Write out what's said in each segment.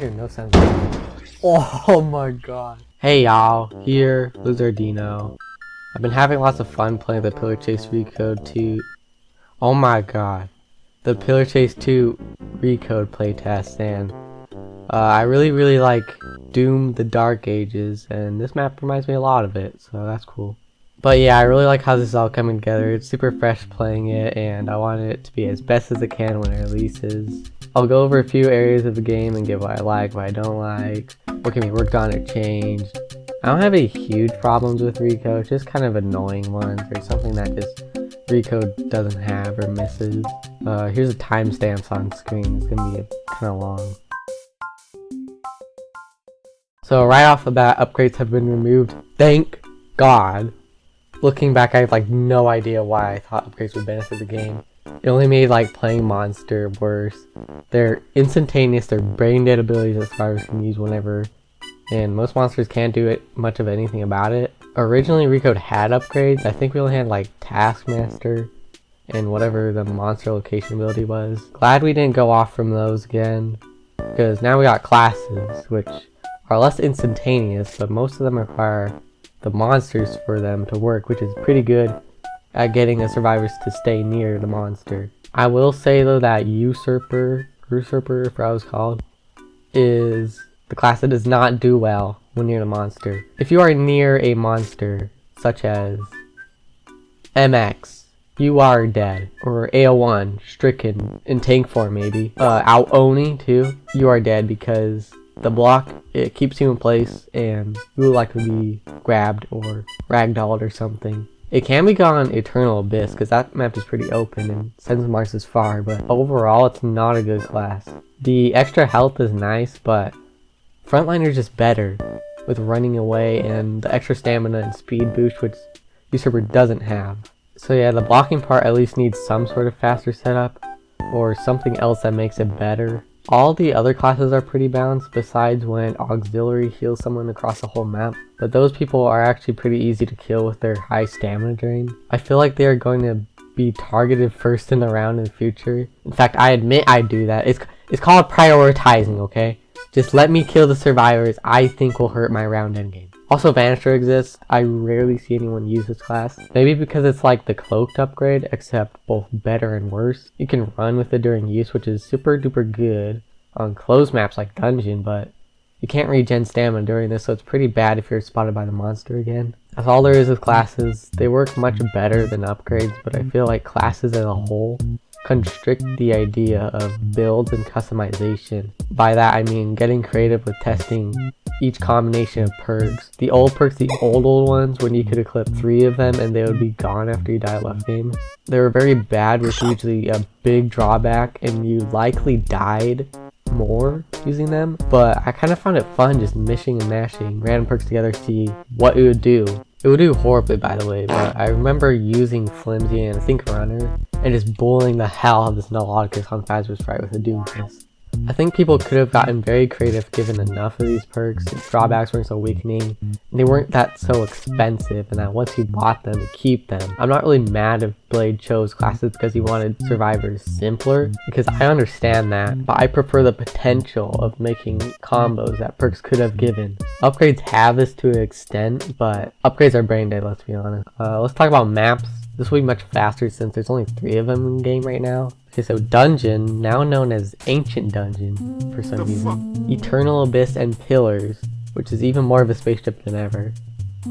hear no sound. Oh my god. Hey y'all, here, Lizardino. I've been having lots of fun playing the Pillar Chase Recode 2. Oh my god. The Pillar Chase 2 Recode playtest, and I really like Doom the Dark Ages, and this map reminds me a lot of it, so that's cool. But yeah, I really like how this is all coming together. It's super fresh playing it, and I want it to be as best as it can when it releases. I'll go over a few areas of the game and give what I like, what I don't like, what can be worked on or changed. I don't have any huge problems with Recode, just kind of annoying ones or something that just Recode doesn't have or misses. Here's the timestamps on screen. It's gonna be kind of long. So right off the bat, upgrades have been removed. Thank God. Looking back, I have like no idea why I thought upgrades would benefit the game. It only made like playing monster worse. They're instantaneous, they're brain dead abilities that survivors can use whenever, and most monsters can't do much of anything about it. Originally Recode had upgrades. I think we only had like Taskmaster and whatever the monster location ability was. Glad we didn't go off from those again, because now we got classes which are less instantaneous, but most of them require the monsters for them to work, which is pretty good at getting the survivors to stay near the monster. I will say though that Usurper, if I was called, is the class that does not do well when near the monster. If you are near a monster such as MX, you are dead, or AO1, stricken, in tank form maybe, out Oni too, you are dead because the block, it keeps you in place and you will likely be grabbed or ragdolled or something. It can be gone Eternal Abyss because that map is pretty open and sends marks as far, but overall it's not a good class. The extra health is nice, but Frontliner is just better with running away and the extra stamina and speed boost, which Usurper doesn't have. So yeah, the blocking part at least needs some sort of faster setup or something else that makes it better. All the other classes are pretty balanced besides when Auxiliary heals someone across the whole map, but those people are actually pretty easy to kill with their high stamina drain. I feel like they are going to be targeted first in the round in the future. In fact, I admit I do that. It's called prioritizing, okay? Just let me kill the survivors I think will hurt my round endgame. Also, Vanisher exists. I rarely see anyone use this class. Maybe because it's like the cloaked upgrade, except both better and worse. You can run with it during use, which is super duper good on closed maps like Dungeon, but you can't regen stamina during this, so it's pretty bad if you're spotted by the monster again. That's all there is with classes. They work much better than upgrades, but I feel like classes as a whole constrict the idea of builds and customization. By that I mean getting creative with testing each combination of perks. The old perks, the old ones, when you could equip 3 of them and they would be gone after you die left game. They were very bad, with usually a big drawback, and you likely died more using them. But I kind of found it fun just mishing and mashing random perks together to see what it would do. It would do horribly, by the way, but I remember using Flimsy and I think Runner and just bullying the hell out of this Nulodicus on Phasma's right with a Doom Fist. I think people could have gotten very creative given enough of these perks. The drawbacks weren't so weakening, and they weren't that so expensive, and that once you bought them, you keep them. I'm not really mad if Blade chose classes because he wanted survivors simpler, because I understand that, but I prefer the potential of making combos that perks could have given. Upgrades have this to an extent, but upgrades are brain dead, let's be honest. Let's talk about maps. This will be much faster since there's only 3 of them in game right now. Okay, so Dungeon, now known as Ancient Dungeon for some reason. Eternal Abyss and Pillars, which is even more of a spaceship than ever.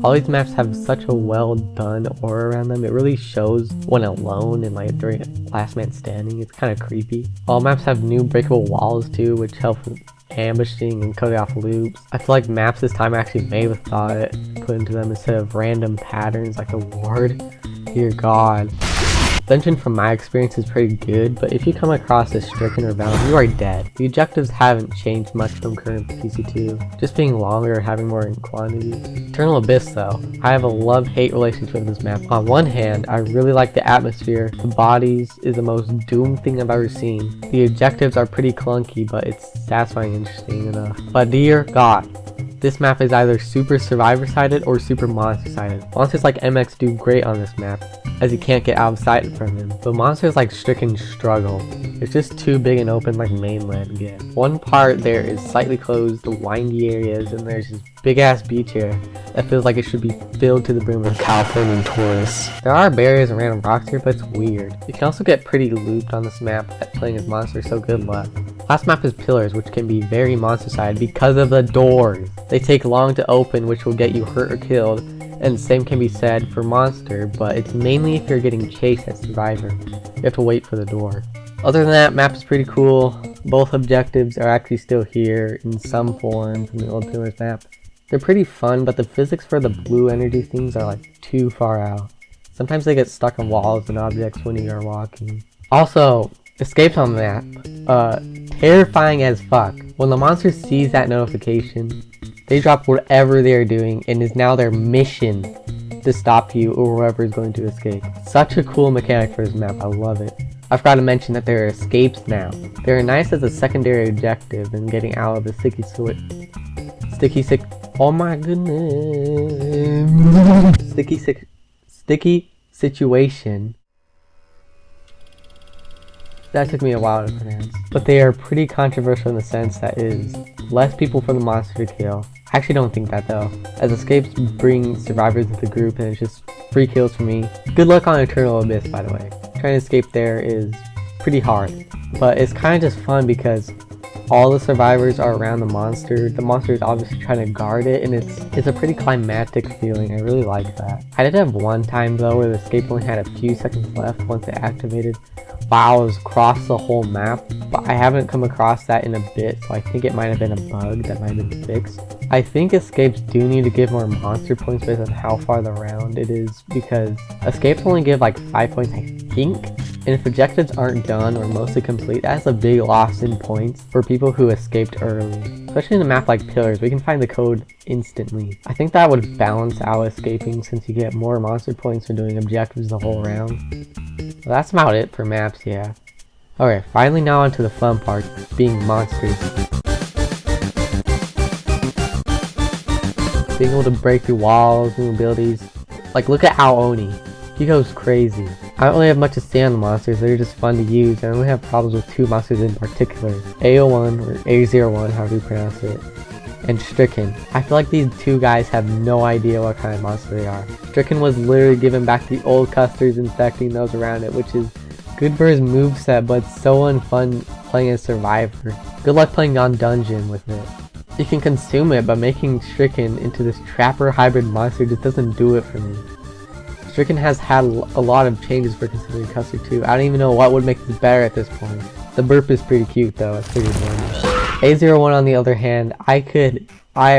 All these maps have such a well done aura around them. It really shows when alone and like during last man standing. It's kind of creepy. All maps have new breakable walls too, which help with ambushing and cutting off loops. I feel like maps this time are actually made with thought put into them instead of random patterns like the ward. Dear God. Dungeon from my experience is pretty good, but if you come across a stricken or bound, you are dead. The objectives haven't changed much from current PC2, just being longer and having more in quantity. Eternal Abyss though, I have a love-hate relationship with this map. On one hand, I really like the atmosphere. The bodies is the most Doom thing I've ever seen. The objectives are pretty clunky, but it's satisfying and interesting enough. But dear God, This map is either super survivor sided or super monster sided. Monsters like MX do great on this map, as you can't get out of sight from him, but monsters like Stricken struggle. It's just too big and open like mainland get. One part there is slightly closed, windy areas, and there's this big ass beach here that feels like it should be filled to the brim with Californian tourists. There are barriers and random rocks here, but it's weird. You can also get pretty looped on this map at playing as monsters, so good luck. Last map is Pillars, which can be very monster side because of the doors. They take long to open, which will get you hurt or killed, and the same can be said for Monster, but it's mainly if you're getting chased as Survivor. You have to wait for the door. Other than that, map is pretty cool. Both objectives are actually still here in some form from the old Pillars map. They're pretty fun, but the physics for the blue energy things are like too far out. Sometimes they get stuck on walls and objects when you are walking. Also, escapes on the map, terrifying as fuck. When the monster sees that notification, they drop whatever they are doing and is now their mission to stop you or whoever is going to escape. Such a cool mechanic for this map, I love it. I forgot to mention that there are escapes now. They are nice as a secondary objective in getting out of the oh my goodness, sticky situation. That took me a while to pronounce. But they are pretty controversial in the sense that it is less people for the monster to kill. I actually don't think that though, as escapes bring survivors into the group and it's just free kills for me. Good luck on Eternal Abyss, by the way. Trying to escape there is pretty hard, but it's kind of just fun because all the survivors are around the monster. The monster is obviously trying to guard it, and it's a pretty climactic feeling. I really like that. I did have one time though where the escape only had a few seconds left once it activated while I was across the whole map, but I haven't come across that in a bit, so I think it might have been a bug that might have been fixed. I think escapes do need to give more monster points based on how far the round it is, because escapes only give like 5 points I think, and if objectives aren't done or mostly complete, that's a big loss in points for people who escaped early. Especially in a map like Pillars, we can find the code instantly. I think that would balance out escaping since you get more monster points for doing objectives the whole round. Well, that's about it for maps, yeah. Okay, finally now onto the fun part, being monsters. Being able to break through walls, new abilities. Like, look at Aoni. He goes crazy. I don't really have much to say on the monsters, they're just fun to use, and I only have problems with two monsters in particular. A01, or A01, however you pronounce it, and Stricken. I feel like these two guys have no idea what kind of monster they are. Stricken was literally given back the old custers, infecting those around it, which is good for his moveset, but so unfun playing as Survivor. Good luck playing on Dungeon with it. You can consume it, but making Stricken into this Trapper hybrid monster just doesn't do it for me. Stricken has had a lot of changes for considering Custer too. I don't even know what would make this better at this point. The burp is pretty cute though, it's pretty annoying. A01 on the other hand, I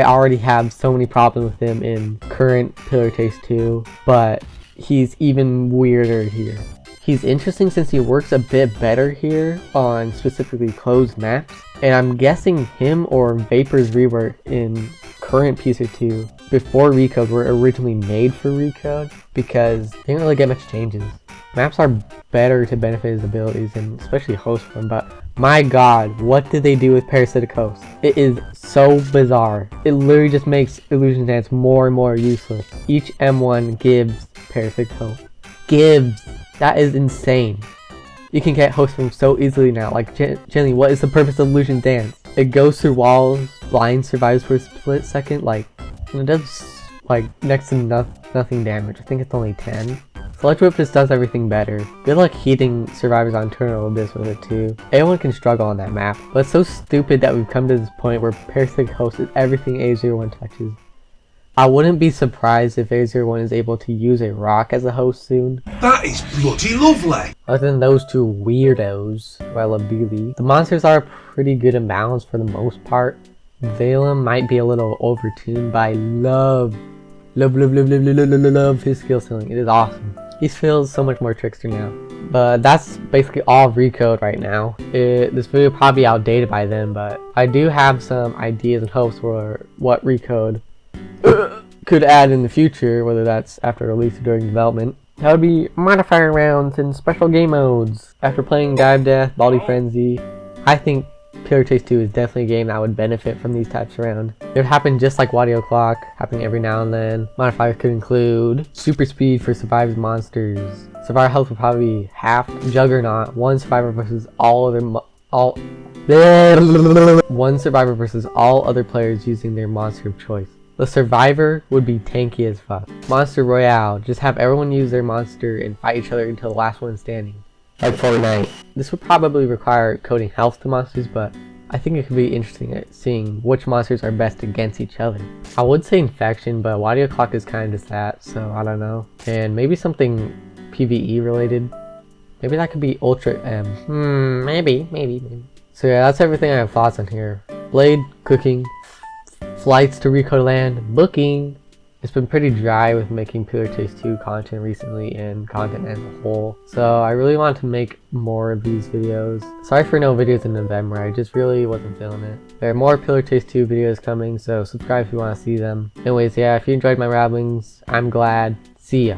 already have so many problems with him in current Pillar Taste 2, but he's even weirder here. He's interesting since he works a bit better here on specifically closed maps, and I'm guessing him or Vapor's rework in current Piece 2 before Recode were originally made for Recode because they didn't really get much changes. Maps are better to benefit his abilities, and especially host one, but my god, what did they do with Parasitic Host? It is so bizarre. It literally just makes Illusion Dance more and more useless. Each M1 gives Parasitic Host. Gives! That is insane. You can get host from so easily now. Like, Jenny, what is the purpose of Illusion Dance? It goes through walls, blind survives for a split second, like, and it does, like, next to nothing damage. I think it's only 10. Sludge Whip just does everything better. Good luck heating survivors on Eternal Abyss with it too. Anyone can struggle on that map, but it's so stupid that we've come to this point where Parasitic Host is everything A01 touches. I wouldn't be surprised if A01 is able to use a rock as a host soon. That is bloody lovely! Other than those two weirdos, who I love dearly, the monsters are pretty good and balanced for the most part. Valem might be a little overtuned, but I love his skill ceiling. It is awesome. He feels so much more trickster now. But that's basically all of Recode right now. This video will probably be outdated by then, but I do have some ideas and hopes for what Recode could add in the future, whether that's after release or during development. That would be modifier rounds and special game modes. After playing Dive Death, Baldy Frenzy, I think Pillar Chase 2 is definitely a game that would benefit from these types around. It would happen just like Wadio Clock, happening every now and then. Modifiers could include super speed for survived monsters. Survivor health would probably be half. Juggernaut, one survivor versus all other players using their monster of choice. The survivor would be tanky as fuck. Monster Royale, just have everyone use their monster and fight each other until the last one standing. Like Fortnite. This would probably require coding health to monsters, but I think it could be interesting at seeing which monsters are best against each other. I would say Infection, but Wadio Clock is kind of just that, so I don't know. And maybe something PvE related. Maybe that could be Ultra M. Maybe. So yeah, that's everything I have thoughts on here. Blade, cooking, flights to Recode Land, booking. It's been pretty dry with making Pillar Chase 2 content recently and content as a whole. So I really want to make more of these videos. Sorry for no videos in November, I just really wasn't feeling it. There are more Pillar Chase 2 videos coming, so subscribe if you want to see them. Anyways, yeah, if you enjoyed my ramblings, I'm glad. See ya.